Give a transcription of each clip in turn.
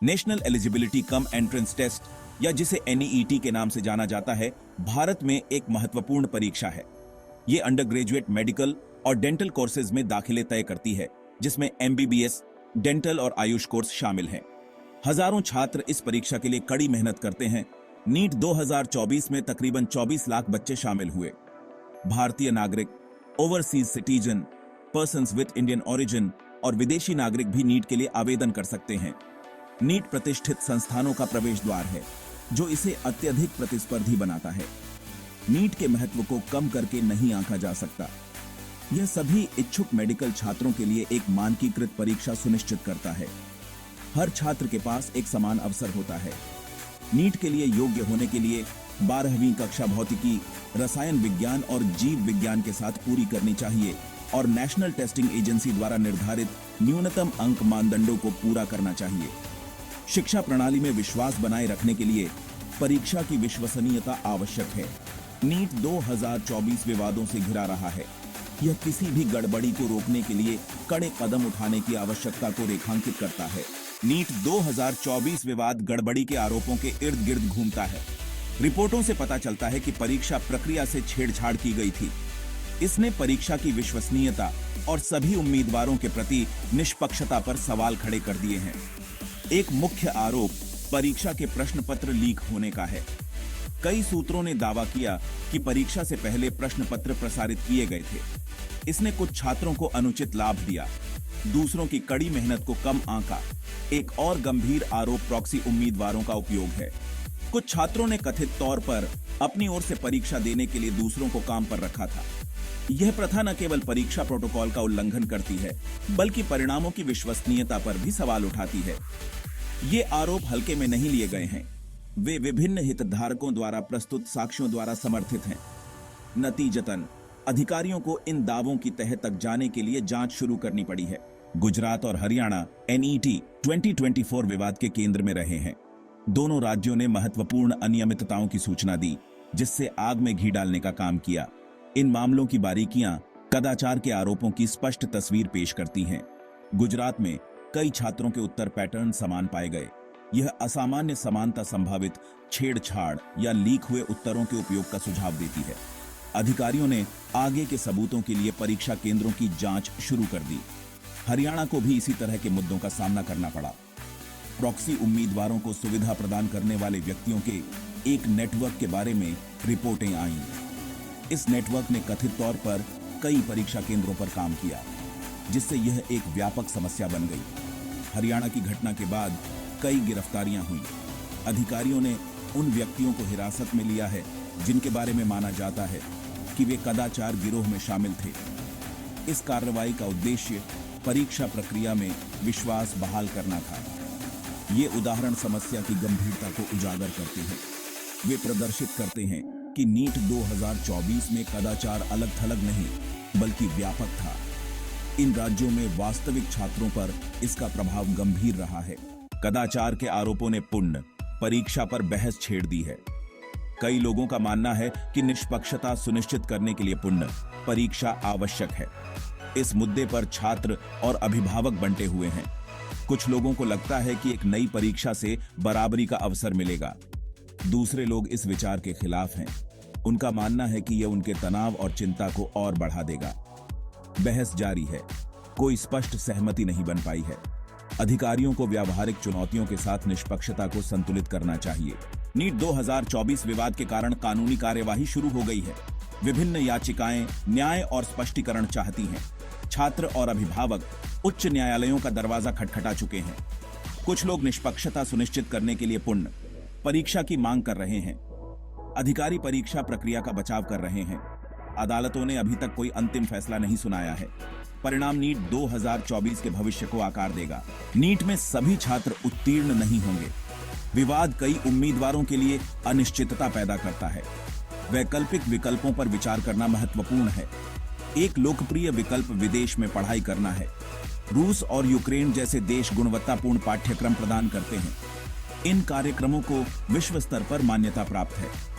National eligibility cum entrance test या जिसे NEET के नाम से जाना जाता है, भारत में एक महत्वपूर्ण परीक्षा है। ये अंडर ग्रेजुएट मेडिकल और डेंटल कोर्सेज में दाखिले तय करती है, जिसमें MBBS, डेंटल और आयुष कोर्स शामिल हैं। हजारों छात्र इस परीक्षा के लिए कड़ी मेहनत करते हैं। नीट 2024 में तकरीबन 24 लाख बच्चे शामिल हुए। भारतीय नागरिक, overseas citizen, persons with Indian origin और विदेशी नागरिक भी नीट के लिए आवेदन कर सकते हैं। नीट प्रतिष्ठित संस्थानों का प्रवेश द्वार है, जो इसे अत्यधिक प्रतिस्पर्धी बनाता है। नीट के महत्व को कम करके नहीं आंका जा सकता। यह सभी इच्छुक मेडिकल छात्रों के लिए एक मानकीकृत परीक्षा सुनिश्चित करता है। हर छात्र के पास एक समान अवसर होता है। नीट के लिए योग्य होने के लिए 12वीं कक्षा भौतिकी, रसायन विज्ञान और जीव विज्ञान के साथ पूरी करनी चाहिए और नेशनल टेस्टिंग एजेंसी द्वारा निर्धारित न्यूनतम अंक मानदंडों को पूरा करना चाहिए। शिक्षा प्रणाली में विश्वास बनाए रखने के लिए परीक्षा की विश्वसनीयता आवश्यक है। नीट 2024 विवादों से घिरा रहा है। यह किसी भी गड़बड़ी को रोकने के लिए कड़े कदम उठाने की आवश्यकता को रेखांकित करता है। नीट 2024 विवाद गड़बड़ी के आरोपों के इर्द गिर्द घूमता है। रिपोर्टों से पता चलता है कि परीक्षा प्रक्रिया से छेड़छाड़ की गई थी। इसने परीक्षा की विश्वसनीयता और सभी उम्मीदवारों के प्रति निष्पक्षता पर सवाल खड़े कर दिए हैं। एक मुख्य आरोप परीक्षा के प्रश्न पत्र लीक होने का है। कई सूत्रों ने दावा किया कि परीक्षा से पहले प्रश्न पत्र प्रसारित किए गए थे। इसने कुछ छात्रों को अनुचित लाभ दिया, दूसरों की कड़ी मेहनत को कम आंका। एक और गंभीर आरोप प्रॉक्सी उम्मीदवारों का उपयोग है। कुछ छात्रों ने कथित तौर पर अपनी ओर से परीक्षा देने के लिए दूसरों को काम पर रखा था। यह प्रथा न केवल परीक्षा प्रोटोकॉल का उल्लंघन करती है, बल्कि परिणामों की विश्वसनीयता पर भी सवाल उठाती है। ये आरोप हल्के में नहीं लिए गए हैं। वे विभिन्न हितधारकों द्वारा प्रस्तुत साक्ष्यों द्वारा समर्थित हैं। नतीजतन अधिकारियों को इन दावों की तह तक जाने के लिए जांच शुरू करनी पड़ी है। गुजरात और हरियाणा NET 2024 विवाद के केंद्र में रहे हैं। दोनों राज्यों ने महत्वपूर्ण अनियमितताओं की सूचना दी, जिससे आग में घी डालने का काम किया। इन मामलों की बारीकियां कदाचार के आरोपों की स्पष्ट तस्वीर पेश करती हैं। गुजरात में कई छात्रों के उत्तर पैटर्न समान पाए गए। यह असामान्य समानता संभावित छेड़छाड़ या लीक हुए उत्तरों के उपयोग का सुझाव देती है। अधिकारियों ने आगे के सबूतों के लिए परीक्षा केंद्रों की जांच शुरू कर दी। हरियाणा को भी इसी तरह के मुद्दों का सामना करना पड़ा। प्रॉक्सी उम्मीदवारों को सुविधा प्रदान करने वाले व्यक्तियों के एक नेटवर्क के बारे में रिपोर्टें आईं। इस नेटवर्क ने कथित तौर पर कई परीक्षा केंद्रों पर काम किया, जिससे यह एक व्यापक समस्या बन गई। हरियाणा की घटना के बाद कई गिरफ्तारियां हुई। अधिकारियों ने उन व्यक्तियों को हिरासत में लिया है जिनके बारे में माना जाता है कि वे कदाचार गिरोह में शामिल थे। इस कार्रवाई का उद्देश्य परीक्षा प्रक्रिया में विश्वास बहाल करना था। ये उदाहरण समस्या की गंभीरता को उजागर करते हैं। वे प्रदर्शित करते हैं कि नीट 2024 में कदाचार अलग थलग नहीं, बल्कि व्यापक था। इन राज्यों में वास्तविक छात्रों पर इसका प्रभाव गंभीर रहा है। कदाचार के आरोपों ने पूर्ण परीक्षा पर बहस छेड़ दी है। कई लोगों का मानना है कि निष्पक्षता सुनिश्चित करने के लिए पूर्ण परीक्षा आवश्यक है। इस मुद्दे पर छात्र और अभिभावक बंटे हुए हैं। कुछ लोगों को लगता है कि एक नई परीक्षा से बराबरी का अवसर मिलेगा। दूसरे लोग इस विचार के खिलाफ हैं। उनका मानना है कि यह उनके तनाव और चिंता को और बढ़ा देगा। बहस जारी है। कोई स्पष्ट सहमति नहीं बन पाई है। अधिकारियों को व्यावहारिक चुनौतियों के साथ निष्पक्षता को संतुलित करना चाहिए। नीट 2024 विवाद के कारण कानूनी कार्यवाही शुरू हो गई है। विभिन्न याचिकाएं न्याय और स्पष्टीकरण चाहती हैं। छात्र और अभिभावक उच्च न्यायालयों का दरवाजा खटखटा चुके हैं। कुछ लोग निष्पक्षता सुनिश्चित करने के लिए पूर्ण परीक्षा की मांग कर रहे हैं। अधिकारी परीक्षा प्रक्रिया का बचाव कर रहे हैं। अदालतों ने अभी तक कोई अंतिम फैसला नहीं सुनाया है। परिणाम नीट 2024 के भविष्य को आकार देगा। नीट में सभी छात्र उत्तीर्ण नहीं होंगे। विवाद कई उम्मीदवारों के लिए अनिश्चितता पैदा करता है। वैकल्पिक विकल्पों पर विचार करना महत्वपूर्ण है। एक लोकप्रिय विकल्प विदेश में पढ़ाई करना है। रूस और यूक्रेन जैसे देश गुणवत्तापूर्ण पाठ्यक्रम प्रदान करते हैं। इन कार्यक्रमों को विश्व स्तर पर मान्यता प्राप्त है।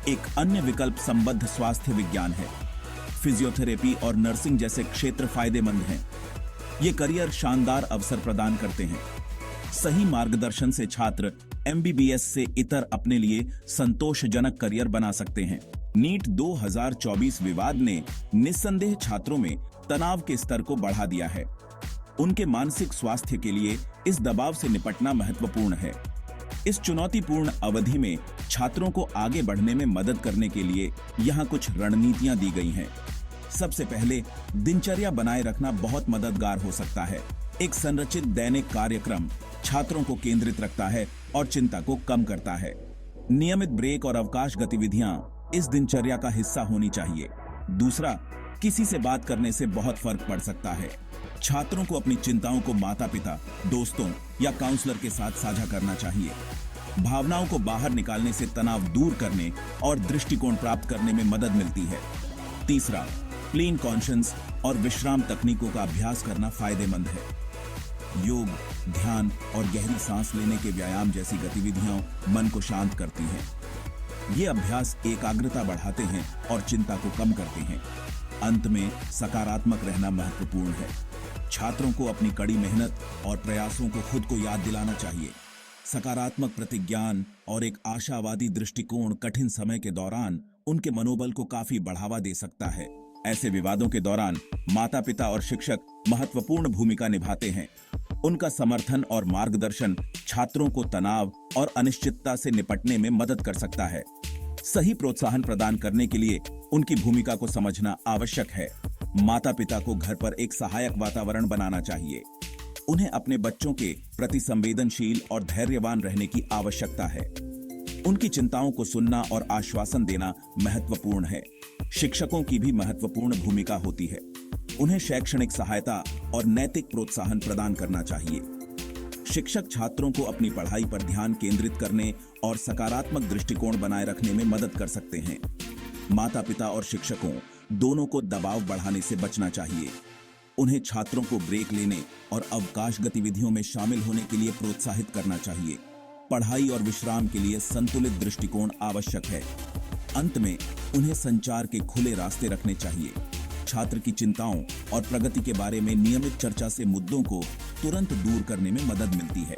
एक अन्य विकल्प संबद्ध स्वास्थ्य विज्ञान है। फिजियोथेरेपी और नर्सिंग जैसे क्षेत्र फायदेमंद हैं। ये करियर शानदार अवसर प्रदान करते हैं। सही मार्गदर्शन से छात्र एमबीबीएस से इतर अपने लिए संतोषजनक करियर बना सकते हैं। नीट 2024 विवाद ने निस्संदेह छात्रों में तनाव के स्तर को बढ़ा दिया है। उनके मानसिक स्वास्थ्य के लिए इस दबाव से निपटना महत्वपूर्ण है। इस चुनौतीपूर्ण अवधि में छात्रों को आगे बढ़ने में मदद करने के लिए यहाँ कुछ रणनीतियां दी गई हैं। सबसे पहले, दिनचर्या बनाए रखना बहुत मददगार हो सकता है। एक संरचित दैनिक कार्यक्रम छात्रों को केंद्रित रखता है और चिंता को कम करता है। नियमित ब्रेक और अवकाश गतिविधियां इस दिनचर्या का हिस्सा होनी चाहिए। दूसरा, किसी से बात करने से बहुत फर्क पड़ सकता है। छात्रों को अपनी चिंताओं को माता-पिता, दोस्तों या काउंसलर के साथ साझा करना चाहिए। भावनाओं को बाहर निकालने से तनाव दूर करने और दृष्टिकोण प्राप्त करने में मदद मिलती है। तीसरा, क्लीन कॉन्शियस और विश्राम तकनीकों का अभ्यास करना फायदेमंद है। योग, ध्यान और गहरी सांस लेने के व्यायाम जैसी गतिविधियां मन को शांत करती हैं। ये अभ्यास एकाग्रता बढ़ाते हैं और चिंता को कम करते हैं। अंत में, सकारात्मक रहना महत्वपूर्ण है। छात्रों को अपनी कड़ी मेहनत और प्रयासों को खुद को याद दिलाना चाहिए। सकारात्मक प्रतिज्ञान और एक आशावादी दृष्टिकोण कठिन समय के दौरान उनके मनोबल को काफी बढ़ावा दे सकता है। ऐसे विवादों के दौरान माता-पिता और शिक्षक महत्वपूर्ण भूमिका निभाते हैं। उनका समर्थन और मार्गदर्शन छात्रों को तनाव और अनिश्चितता से निपटने में मदद कर सकता है। सही प्रोत्साहन प्रदान करने के लिए उनकी भूमिका को समझना आवश्यक है। माता-पिता को घर पर एक सहायक वातावरण बनाना चाहिए। उन्हें अपने बच्चों के प्रति संवेदनशील और धैर्यवान रहने की आवश्यकता है। उनकी चिंताओं को सुनना और आश्वासन देना महत्वपूर्ण है। शिक्षकों की भी महत्वपूर्ण भूमिका होती है। उन्हें शैक्षणिक सहायता और नैतिक प्रोत्साहन प्रदान करना चाहिए। शिक्षक छात्रों को अपनी पढ़ाई पर ध्यान केंद्रित करने और सकारात्मक दृष्टिकोण बनाए रखने में मदद कर सकते हैं। माता-पिता और शिक्षकों दोनों को दबाव बढ़ाने से बचना चाहिए। उन्हें छात्रों को ब्रेक लेने और अवकाश गतिविधियों में शामिल होने के लिए प्रोत्साहित करना चाहिए। पढ़ाई और विश्राम के लिए संतुलित दृष्टिकोण आवश्यक है। अंत में, उन्हें संचार के खुले रास्ते रखने चाहिए। छात्र की चिंताओं और प्रगति के बारे में नियमित चर्चा से मुद्दों को तुरंत दूर करने में मदद मिलती है।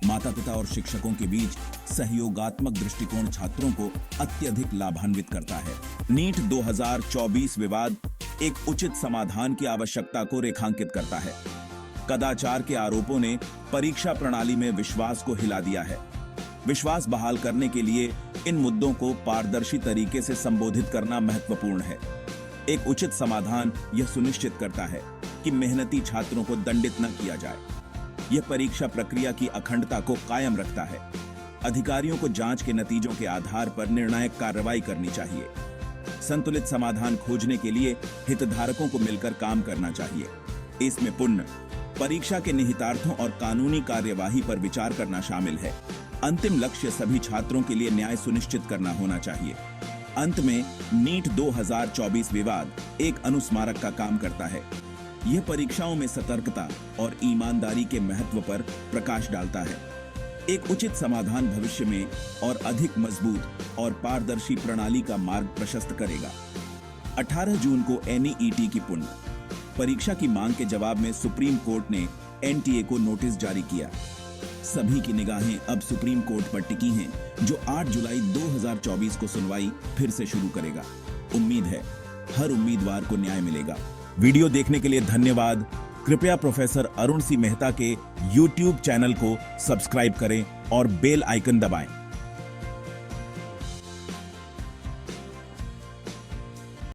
माता-पिता और शिक्षकों के बीच सहयोगात्मक दृष्टिकोण छात्रों को अत्यधिक लाभान्वित करता है। नीट 2024 विवाद एक उचित समाधान की आवश्यकता को रेखांकित करता है। कदाचार के आरोपों ने परीक्षा प्रणाली में विश्वास को हिला दिया है। विश्वास बहाल करने के लिए इन मुद्दों को पारदर्शी तरीके से संबोधित करना महत्वपूर्ण है। एक उचित समाधान यह सुनिश्चित करता है कि मेहनती छात्रों को दंडित न किया जाए। यह परीक्षा प्रक्रिया की अखंडता को कायम रखता है। अधिकारियों को जांच के नतीजों के आधार पर निर्णायक कार्रवाई करनी चाहिए। संतुलित समाधान खोजने के लिए हितधारकों को मिलकर काम करना चाहिए। इसमें पुनः परीक्षा के निहितार्थों और कानूनी कार्यवाही पर विचार करना शामिल है। अंतिम लक्ष्य सभी छात्रों के लिए न्याय सुनिश्चित करना होना चाहिए। अंत में, नीट 2024 विवाद एक अनुस्मारक का काम करता है। यह परीक्षाओं में सतर्कता और ईमानदारी के महत्व पर प्रकाश डालता है। एक उचित समाधान भविष्य में और अधिक मजबूत और पारदर्शी प्रणाली का मार्ग प्रशस्त करेगा। 18 जून को एनईईटी की पुनः परीक्षा की मांग के जवाब में सुप्रीम कोर्ट ने एनटीए को नोटिस जारी किया। सभी की निगाहें अब सुप्रीम कोर्ट पर टिकी हैं, जो 8 जुलाई 2024 को सुनवाई फिर से शुरू करेगा। उम्मीद है हर उम्मीदवार को न्याय मिलेगा। वीडियो देखने के लिए धन्यवाद। कृपया प्रोफेसर अरुण सी मेहता के YouTube चैनल को सब्सक्राइब करें और बेल आइकन दबाएं।